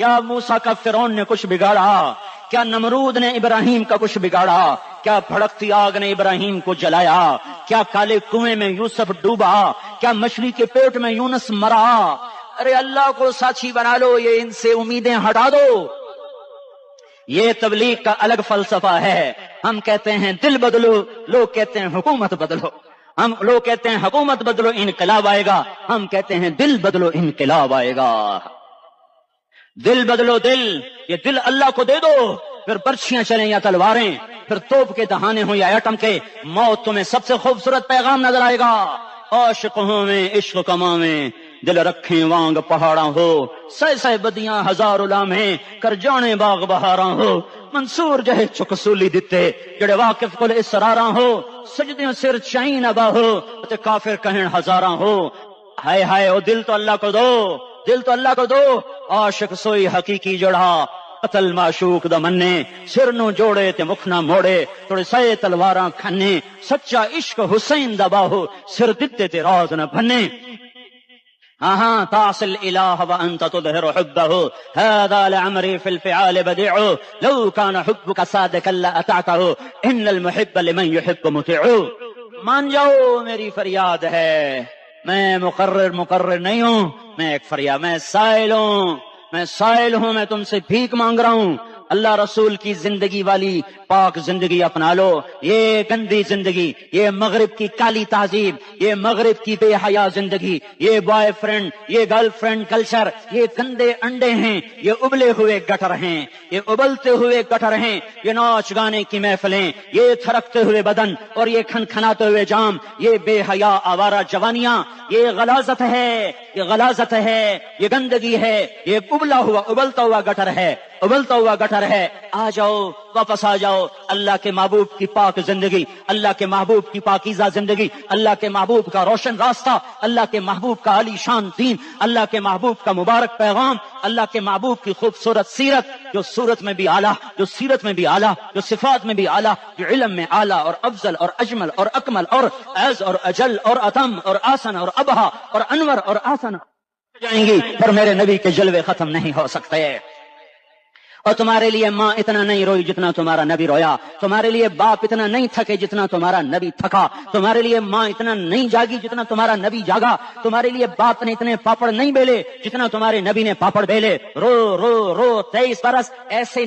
کیا موسیٰ کا فرعون نے کچھ بگاڑا؟ کیا نمرود نے ابراہیم کا کچھ بگاڑا؟ کیا بھڑکتی آگ نے ابراہیم کو جلایا؟ کیا کالے کنویں میں یوسف ڈوبا؟ کیا مچھلی کے پیٹ میں یونس مرا؟ ارے اللہ کو ساتھی بنا لو، یہ ان سے امیدیں ہٹا دو۔ یہ تبلیغ کا الگ فلسفہ ہے۔ ہم کہتے ہیں دل بدلو، لوگ کہتے ہیں حکومت بدلو۔ ہم لوگ کہتے ہیں حکومت بدلو انقلاب آئے گا، ہم کہتے ہیں دل بدلو انقلاب آئے گا۔ دل بدلو، دل، یہ دل اللہ کو دے دو، پھر برچیاں چلیں یا تلواریں، پھر توپ کے دہانے ہوں یا ایٹم کے، موت تمہیں سب سے خوبصورت پیغام نظر آئے گا۔ عاشق ہوں میں عشق کماں میں، دل رکھیں وانگ پہاڑاں ہو، سہ سہ بدیاں ہزار لامہیں، کر جانے باغ بہاراں ہو، منصور جہے چکسولی دتے، جڑے واقف کل اسراراں ہو، سجدیوں سر چائیں نبا ہو، تے کافر کہیں ہزاراں ہو۔ ہائے ہائے، او دل تو اللہ کو دو، دل تو اللہ کو دو۔ عاشق سوئی حقیقی جڑا، قتل معشوق دا منے، سر نو جوڑے تے مکھ نہ موڑے، تھوڑے سائے تلواراں کھنے، سچا عشق حسین دا باہو، سر دتے تے راز نہ بھنے۔ ہاں تعصي الإله وأنت تظهر حبه، هذا لعمري في الفعال بديع، لو كان حبك صادقا لأطعته، إن المحب لمن يحب مطيع۔ مان جاؤ میری فریاد ہے، میں مقرر نہیں ہوں، میں ایک فریاد، میں سائل ہوں، میں تم سے بھیک مانگ رہا ہوں۔ اللہ رسول کی زندگی والی پاک زندگی اپنا لو۔ یہ گندی زندگی، یہ مغرب کی کالی تہذیب، یہ مغرب کی بے حیا زندگی، یہ بوائے فرینڈ، یہ گرل فرینڈ کلچر، یہ گندے انڈے ہیں، یہ ابلے ہوئے گٹر ہیں، یہ ابلتے ہوئے گٹر ہیں، یہ ناچ گانے کی محفلیں، یہ تھرکتے ہوئے بدن اور یہ کھنکھناتے ہوئے جام، یہ بے حیا آوارہ جوانیاں، یہ غلاظت ہے، یہ غلاظت ہے، یہ گندگی ہے، یہ ابلتا ہوا گٹر ہے۔ آ جاؤ، واپس آ جاؤ اللہ کے محبوب کی پاک زندگی، اللہ کے محبوب کی پاکیزہ زندگی، اللہ کے محبوب کا روشن راستہ، اللہ کے محبوب کا عالی شان دین، اللہ کے محبوب کا مبارک پیغام، اللہ کے محبوب کی خوبصورت سیرت، جو صورت میں بھی اعلیٰ، جو سیرت میں بھی اعلیٰ، جو صفات میں بھی اعلیٰ، جو علم میں اعلیٰ اور افضل اور اجمل اور اکمل اور اعز اور اجل اور اتم اور آسن اور ابہا اور انور اور آسن جائیں گی، پر میرے نبی کے جلوے ختم نہیں ہو سکتے۔ اور تمہارے لیے ماں اتنا نہیں روئی جتنا تمہارا نبی رویا، تمہارے لیے باپ اتنا نہیں تھکے جتنا تمہارا نبی تھکا، تمہارے لیے ماں اتنا نہیں جاگی جتنا تمہارا نبی جاگا، تمہارے لیے باپ نے اتنے پاپڑ نہیں بیلے جتنا تمہارے نبی نے پاپڑ بیلے۔ رو رو رو 23 برس ایسے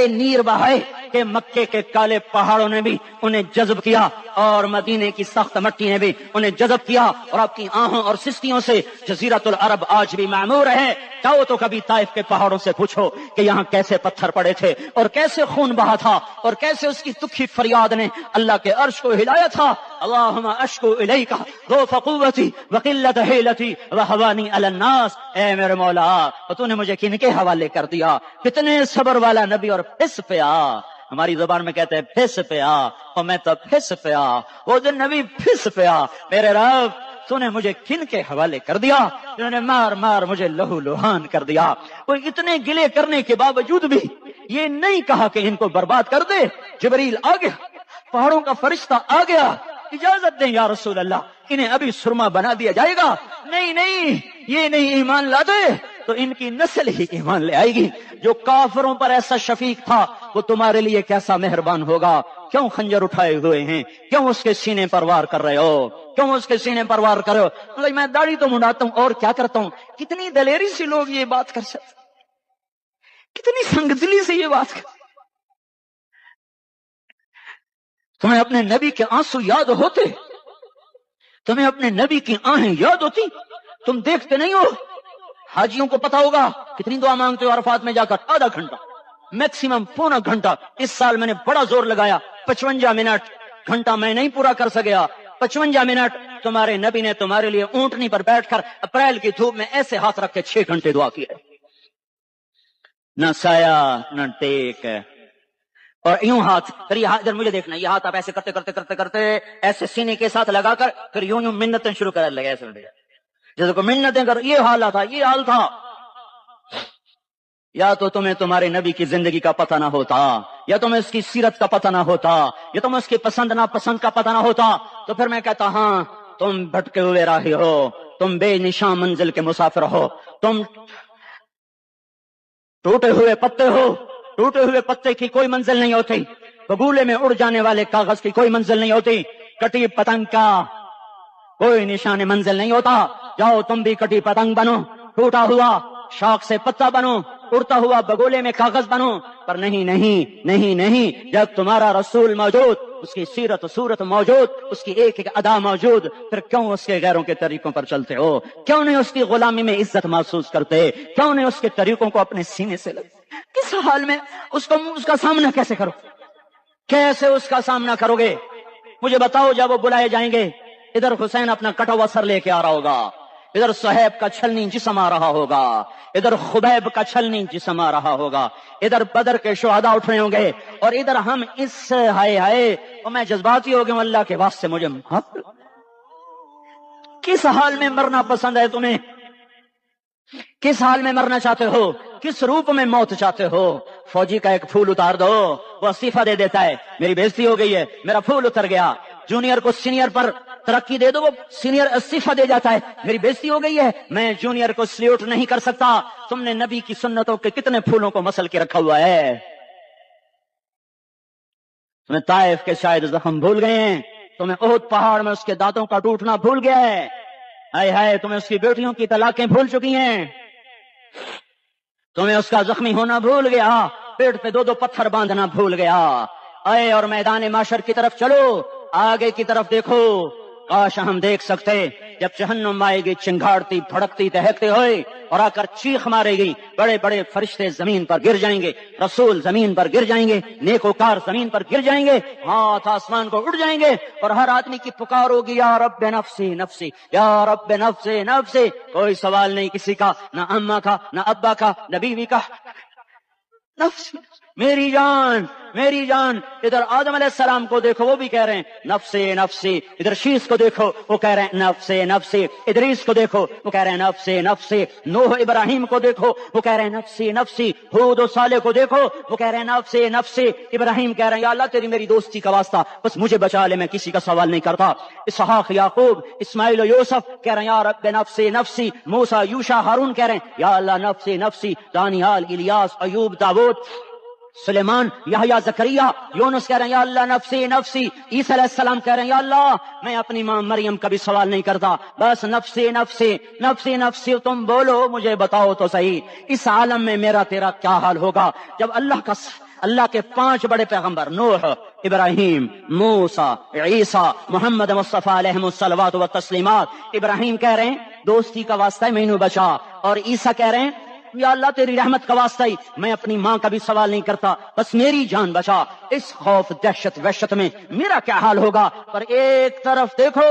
نیر بہائے کہ مکے کے کالے پہاڑوں نے بھی انہیں جذب کیا اور مدینے کی سخت مٹی نے بھی انہیں جذب کیا، اور آپ کی آہوں اور سستیوں سے جزیرۃ العرب آج بھی معمور ہے۔ جاؤ تو کبھی طائف کے پہاڑوں سے پوچھو کہ یہاں کیسے پتھر پڑے تھے اور کیسے خون بہا تھا اور کیسے اس کی تکھی فریاد نے اللہ کے عرش کو ہلایا تھا۔ اللہم اشکو الیک ضعف قوتی وقلت حیلتی وہوانی علی الناس، اے میرے مولا تو نے مجھے کن کے حوالے کر دیا؟ کتنے صبر والا نبی اور پھس پیا، ہماری زبان میں کہتے ہیں پھس پیا، اور میں تو پھس پیا، وہ جو نبی پھس پیا، میرے رب تو نے مجھے کن کے حوالے کر دیا جنہوں نے مار مجھے لہو لہان کر دیا۔ وہ اتنے گلے کرنے کے باوجود بھی یہ نہیں کہا کہ ان کو برباد کر دے۔ جبریل آ گیا، پہاڑوں کا فرشتہ آ گیا، اجازت دیں یا رسول اللہ، انہیں ابھی سرما بنا دیا جائے گا؟ نہیں، یہ نہیں ایمان لا دے تو ان کی نسل ہی ایمان لے آئے گی۔ جو کافروں پر ایسا شفیق تھا وہ تمہارے لیے کیسا مہربان ہوگا۔ کیوں خنجر اٹھائے ہوئے ہیں؟ کیوں اس کے سینے پر وار کر رہے ہو؟ میں داڑھی تو منڈاتا ہوں اور کیا کرتا ہوں۔ کتنی دلیری سے لوگ یہ بات کر سکتے، کتنی سنگدلی سے یہ بات کر۔ تمہیں اپنے نبی کے آنسو یاد ہوتے؟ تمہیں اپنے نبی کی آہیں یاد ہوتی؟ تم دیکھتے نہیں ہو؟ حاجیوں کو پتا ہوگا کتنی دعا مانگتے ہو عرفات میں جا کر؟ آدھا گھنٹہ، میکسیمم پونا گھنٹہ۔ اس سال میں نے بڑا زور لگایا، 55 منٹ، گھنٹہ میں نہیں پورا کر سکیا۔ 55 منٹ تمہارے نبی نے تمہارے لیے اونٹنی پر بیٹھ کر اپریل کی دھوپ میں ایسے ہاتھ رکھ کے 6 گھنٹے دعا کی ہے۔ نہ سایہ نہ ٹیک، اور یوں ہاتھ، پھر یہ ادھر مجھے دیکھنا، یہ ہاتھ آپ ایسے کرتے ایسے سینے کے ساتھ لگا کر پھر یوں منتیں شروع کر لگے، ایسے جیسے کو منتیں کر۔ یہ حال تھا۔ یا تو تمہیں تمہارے نبی کی زندگی کا پتہ نہ ہوتا، یا تمہیں اس کی سیرت کا پتہ نہ ہوتا، یا تمہیں اس کی پسند ناپسند کا پتہ نہ ہوتا، تو پھر میں کہتا ہاں تم بھٹکے ہوئے راہی ہو، تم بے نشان منزل کے مسافر ہو، تم ٹوٹے ہوئے پتے ہو، ٹوٹے ہوئے پتے کی کوئی منزل نہیں ہوتی، بگولے میں اڑ جانے والے کاغذ کی کوئی منزل نہیں ہوتی، کٹی پتنگ کا کوئی نشان منزل نہیں ہوتا۔ جاؤ تم بھی کٹی پتنگ بنو، ٹوٹا ہوا شاخ سے پتا بنو، اڑتا ہوا بگولے میں کاغذ بنو، پر نہیں نہیں نہیں نہیں، جب تمہارا رسول موجود، اس کی سیرت و صورت موجود، اس کی ایک ایک ادا موجود، پھر کیوں اس کے غیروں کے طریقوں پر چلتے ہو؟ کیوں نہیں اس کی غلامی میں عزت محسوس کرتے؟ کیوں نہیں اس کے طریقوں کو اپنے سینے سے لگتے؟ کس حال میں اس کا سامنا کیسے کرو؟ کیسے اس کا سامنا کرو گے؟ مجھے بتاؤ، جب وہ بلائے جائیں گے، ادھر حسین اپنا کٹا ہوا سر لے کے آ رہا ہوگا، ادھر صہیب کا چھلنی جسم آ رہا ہوگا، ادھر خبیب کا چھلنی جسم آ رہا ہوگا، ادھر بدر کے شہداء اٹھ رہے ہوں گے، اور ادھر ہم اس ہائے ہائے، اور میں جذباتی ہو گیا ہوں، اللہ کے واسطے مجھے کس حال میں مرنا پسند ہے تمہیں؟ کس حال میں مرنا چاہتے ہو؟ کس روپ میں موت چاہتے ہو؟ فوجی کا ایک پھول اتار دو، وہ استعفیٰ دے دیتا ہے، میری بےزتی ہو گئی ہے، میرا پھول اتر گیا۔ جونیئر کو سینئر پر ترقی دے دو، وہ سینئر استعفیٰ دے جاتا ہے، میری بےزتی ہو گئی ہے، میں جونیئر کو سلیوٹ نہیں کر سکتا۔ تم نے نبی کی سنتوں کے کتنے پھولوں کو مسل کے رکھا ہوا ہے؟ تمہیں طائف کے شاید زخم بھول گئے ہیں، تمہیں احد پہاڑ میں اس کے دانتوں کا ٹوٹنا بھول گیا ہے، ہائے ہائے تمہیں اس کی بیٹیوں کی طلاقیں بھول چکی ہیں، تمہیں اس کا زخمی ہونا بھول گیا، پیٹ پہ دو دو پتھر باندھنا بھول گیا۔ آئے اور میدان معاشر کی طرف چلو، آگے کی طرف دیکھو۔ کاش ہم دیکھ سکتے جب جہنم آئے گی چنگھاڑتی بھڑکتی دہکتے ہوئے اور آ کر چیخ مارے گی، بڑے بڑے فرشتے زمین پر گر جائیں گے، رسول زمین پر گر جائیں گے، نیکوکار زمین پر گر جائیں گے، ہاتھ آسمان کو اڑ جائیں گے، اور ہر آدمی کی پکار ہوگی، یا رب نفسی نفسی، یا رب نفسی نفسی۔ کوئی سوال نہیں کسی کا، نہ اماں کا، نہ ابا کا، نہ بیوی کا، نفسی میری جان میری جان۔ ادھر آدم علیہ السلام کو دیکھو، وہ بھی کہہ رہے ہیں نفسی نفسی، ادھر شیس کو دیکھو وہ کہہ رہے ہیں نفسی نفسی، ادریس کو دیکھو وہ کہہ رہے ہیں نفسی نفسی، نوح ابراہیم کو دیکھو وہ کہہ رہے ہیں نفسی نفسی، ہود و صالح کو دیکھو وہ کہہ رہے ہیں نفسی نفسی، ابراہیم کہہ رہے ہیں یا اللہ تیری میری دوستی کا واسطہ بس مجھے بچا لے، میں کسی کا سوال نہیں کرتا۔ اسحاق یعقوب اسماعیل و یوسف کہہ رہے ہیں یا رب نفسی نفسی، موسیٰ یوشع ہارون کہہ رہے ہیں یا اللہ نفسی نفسی، دانیال الیاس ایوب داؤد سلیمان یحییٰ زکریا یونس کہہ رہے ہیں یا اللہ نفسی نفسی، عیسیٰ علیہ السلام کہہ رہے ہیں یا اللہ میں اپنی ماں مریم کا بھی سوال نہیں کرتا، بس نفسی نفسی نفسی نفسی۔ تم بولو مجھے بتاؤ تو صحیح، اس عالم میں میرا تیرا کیا حال ہوگا جب اللہ کے 5 بڑے پیغمبر نوح، ابراہیم، موسیٰ، عیسیٰ، محمد مصطفیٰ علیہ الصلوات و تسلیمات۔ ابراہیم کہہ رہے ہیں دوستی کا واسطہ ہے مینوں بچا، اور عیسیٰ کہہ رہے ہیں یا اللہ تیری رحمت کا واسطہ ہی میں اپنی ماں کا بھی سوال نہیں کرتا، بس میری جان بچا۔ اس خوف دہشت وحشت میں میرا کیا حال ہوگا؟ پر ایک طرف دیکھو،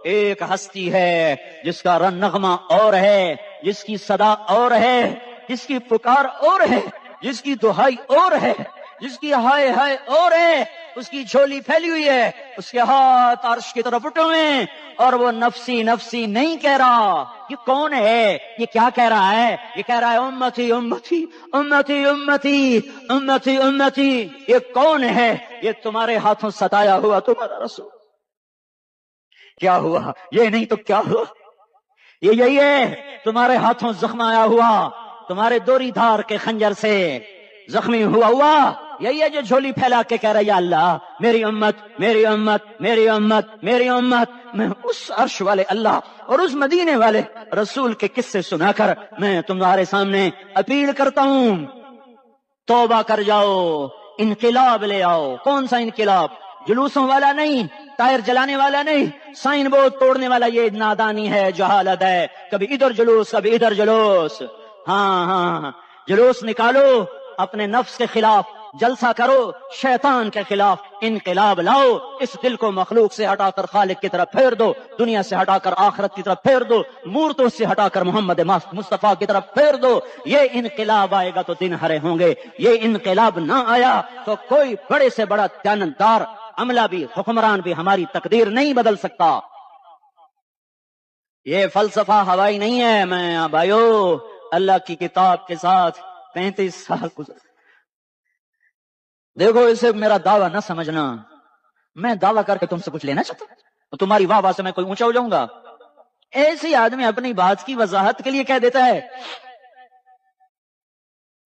ایک ہستی ہے جس کا نغمہ اور ہے، جس کی صدا اور ہے، جس کی پکار اور ہے، جس کی دہائی اور ہے، جس کی ہائے ہائے اور ہے، اس کی جھولی پھیلی ہوئی ہے، اس کے ہاتھ عرش کی طرف اٹھے ہوئے ہیں، اور وہ نفسی نفسی نہیں کہہ رہا۔ یہ کون ہے؟ یہ کیا کہہ رہا ہے؟ یہ کہہ رہا ہے امتی امتی امتی امتی امتی امتی۔ یہ کون ہے؟ یہ تمہارے ہاتھوں ستایا ہوا تمہارا رسول۔ کیا ہوا؟ یہ نہیں تو کیا ہوا؟ یہ یہی ہے تمہارے ہاتھوں زخم آیا ہوا، تمہارے دوری دھار کے خنجر سے زخمی ہوا یہی ہے جو جھولی پھیلا کے کہہ رہا ہے یا اللہ میری امت میری امت میری امت میری امت۔ میں اس عرش والے اللہ اور اس مدینے والے رسول کے قصے سنا کر میں تمہارے سامنے اپیل کرتا ہوں، توبہ کر جاؤ، انقلاب لے آؤ۔ کون سا انقلاب؟ جلوسوں والا نہیں، ٹائر جلانے والا نہیں، سائن بورڈ توڑنے والا، یہ نادانی ہے، جہالت ہے، کبھی ادھر جلوس کبھی ادھر جلوس۔ ہاں جلوس نکالو اپنے نفس کے خلاف، جلسہ کرو شیطان کے خلاف، انقلاب لاؤ، اس دل کو مخلوق سے ہٹا کر خالق کی طرف پھیر دو، دنیا سے ہٹا کر آخرت کی طرف پھیر دو، مورتوں سے ہٹا کر محمد مصطفیٰ کی طرف پھیر دو۔ یہ انقلاب آئے گا تو دن ہرے ہوں گے، یہ انقلاب نہ آیا تو کوئی بڑے سے بڑا دیانتدار عملہ بھی، حکمران بھی ہماری تقدیر نہیں بدل سکتا۔ یہ فلسفہ ہوائی نہیں ہے۔ میں بھائیو اللہ کی کتاب کے ساتھ 35 سال گزر، دیکھو اسے میرا دعویٰ نہ سمجھنا، میں دعویٰ کر کے تم سے کچھ لینا چاہتا ہوں، تمہاری واہ واہ سے میں کوئی اونچا ہو جاؤں گا؟ ایسے آدمی اپنی بات کی وضاحت کے لیے کہہ دیتا ہے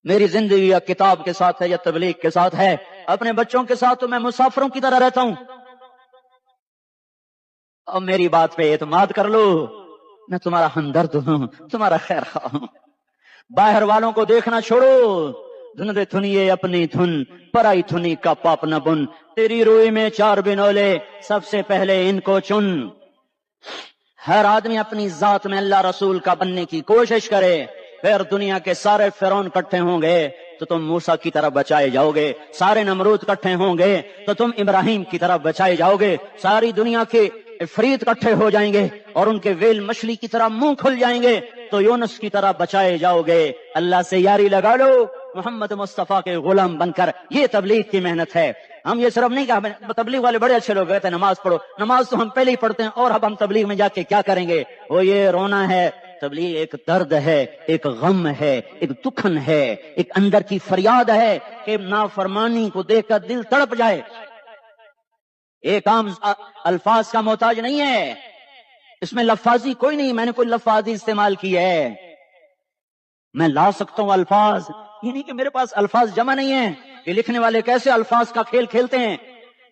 میری زندگی یا کتاب کے ساتھ ہے یا تبلیغ کے ساتھ ہے. اپنے بچوں کے ساتھ تو میں مسافروں کی طرح رہتا ہوں. اب میری بات پہ اعتماد کر لو، میں تمہارا ہمدرد ہوں، تمہارا خیر خواہ ہوں. باہر والوں کو دیکھنا چھوڑو. دھندے تھنیے اپنی دھن، پرائی تھنی کا پاپ نہ بن. تیری روئی میں 4 بنولے، سب سے پہلے ان کو چن. ہر آدمی اپنی ذات میں اللہ رسول کا بننے کی کوشش کرے. پھر دنیا کے سارے فرعون اکٹھے ہوں گے تو تم موسیٰ کی طرف بچائے جاؤ گے. سارے نمرود اکٹھے ہوں گے تو تم ابراہیم کی طرف بچائے جاؤ گے. ساری دنیا کے عفریت اکٹھے ہو جائیں گے اور ان کے ویل مچھلی کی طرح منہ کھل جائیں گے تو یونس کی طرح بچائے جاؤ گے. اللہ سے یاری لگا لو محمد مصطفیٰ کے غلام بن کر. یہ تبلیغ کی محنت ہے. ہم یہ صرف نہیں کہا تبلیغ والے بڑے اچھے لوگ کہتے ہیں نماز پڑھو. نماز تو ہم پہلے ہی پڑھتے ہیں اور اب ہم تبلیغ میں جا کے کیا کریں گے؟ وہ یہ رونا ہے. تبلیغ ایک درد ہے، ایک غم ہے، ایک دکھن ہے، ایک اندر کی فریاد ہے کہ نافرمانی کو دیکھ کر دل تڑپ جائے. ایک عام الفاظ کا محتاج نہیں ہے، اس میں لفاظی کوئی نہیں. میں نے کوئی لفاظی استعمال کی ہے؟ میں لا سکتا ہوں الفاظ، یہ نہیں کہ میرے پاس الفاظ جمع نہیں ہیں. یہ لکھنے والے کیسے الفاظ کا کھیل کھیلتے ہیں.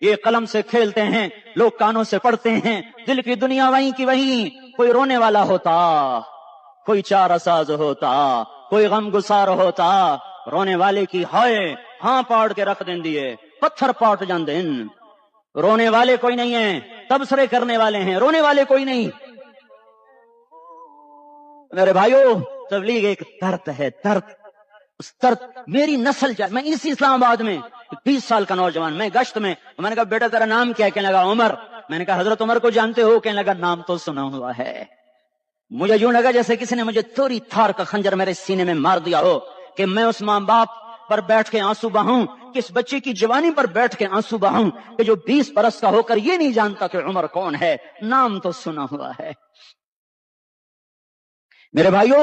یہ قلم سے کھیلتے ہیں، لوگ کانوں سے پڑھتے ہیں. دل کی دنیا وہیں کی وہیں. کوئی رونے والا ہوتا، کوئی چارہ ساز ہوتا، کوئی غم گسار ہوتا. رونے والے کی ہائے ہاں پاڑ کے رکھ دیں دیے، پتھر پاٹ جان دیں. رونے والے کوئی نہیں ہیں، تبصرے کرنے والے ہیں. رونے والے کوئی نہیں. میرے بھائیو تبلیغ ایک درد ہے، درد. اس درد میری نسل جائے. میں اسی اسلام آباد میں 20 سال کا نوجوان، میں گشت میں نے کہا بیٹا تیرا نام کیا ہے؟ کہنے لگا عمر. میں نے کہا حضرت عمر کو جانتے ہو؟ کہنے لگا نام تو سنا ہوا ہے. مجھے یوں لگا جیسے کسی نے مجھے توری تھار کا خنجر میرے سینے میں مار دیا ہو کہ میں اس ماں باپ پر بیٹھ کے آنسو بہاؤں، کہ اس بچے کی جوانی پر بیٹھ کے آنسو بہاؤں کہ جو 20 برس کا ہو کر یہ نہیں جانتا کہ عمر کون ہے. نام تو سنا ہوا ہے. میرے بھائیو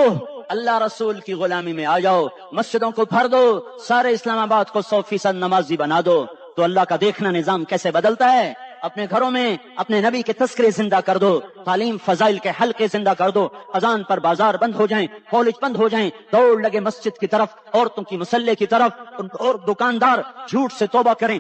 اللہ رسول کی غلامی میں آ جاؤ. مسجدوں کو بھر دو، سارے اسلام آباد کو 100% نمازی بنا دو تو اللہ کا دیکھنا نظام کیسے بدلتا ہے. اپنے گھروں میں اپنے نبی کے تذکرے زندہ کر دو، تعلیم فضائل کے حلقے زندہ کر دو. اذان پر بازار بند ہو جائیں، کالج بند ہو جائیں، دوڑ لگے مسجد کی طرف، عورتوں کی مصلے کی طرف. اور دکاندار جھوٹ سے توبہ کریں،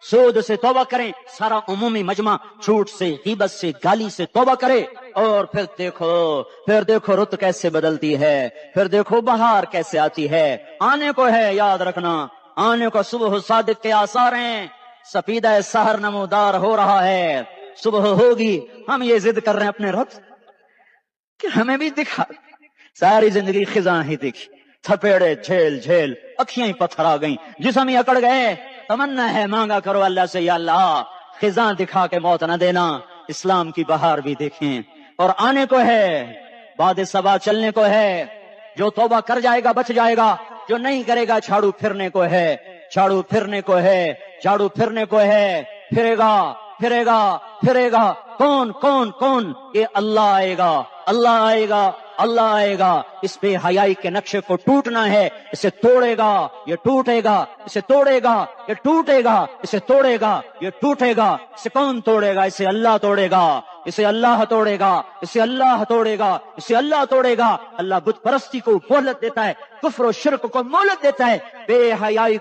سود سے توبہ کریں. سارا عمومی مجمع جھوٹ سے، غیبت سے، گالی سے توبہ کرے. اور پھر دیکھو رت کیسے بدلتی ہے. پھر دیکھو بہار کیسے آتی ہے. آنے کو ہے، یاد رکھنا آنے کو. صبح صادق کے آثار ہیں. سفیدہ سحر نمودار ہو رہا ہے. صبح ہوگی. ہم یہ ضد کر رہے ہیں اپنے رب کہ ہمیں بھی دکھا. ساری زندگی خزاں ہی دکھی، تھپیڑے جھیل جھیل، اکھیاں ہی پتھر آ گئیں، جسم ہی اکڑ گئے. تمنا ہے مانگا کرو اللہ سے، یا اللہ خزاں دکھا کے موت نہ دینا. اسلام کی بہار بھی دیکھیں. اور آنے کو ہے، باد صبا چلنے کو ہے. جو توبہ کر جائے گا بچ جائے گا، جو نہیں کرے گا جھاڑو پھرنے کو ہے. جھاڑو پھرنے کو ہے، جھاڑو پھرنے کو ہے. پھرے گا پھرے گا پھرے گا. کون کون کون؟ یہ اللہ آئے گا، اللہ آئے گا، اللہ آئے گا. اس بے حیائی کے نقشے کو ٹوٹنا ہے. اسے توڑے گا یہ ٹوٹے گا، اسے توڑے گا یہ ٹوٹے گا، اسے توڑے گا یہ ٹوٹے گا. اسے کون توڑے گا؟ اسے اللہ توڑے گا، اسے اللہ توڑے گا، اسے اللہ توڑے گا، اسے اللہ توڑے گا. اللہ بت پرستی کو مہلت دیتا ہے، کفر و شرک کو مہلت دیتا ہے، بے حیائی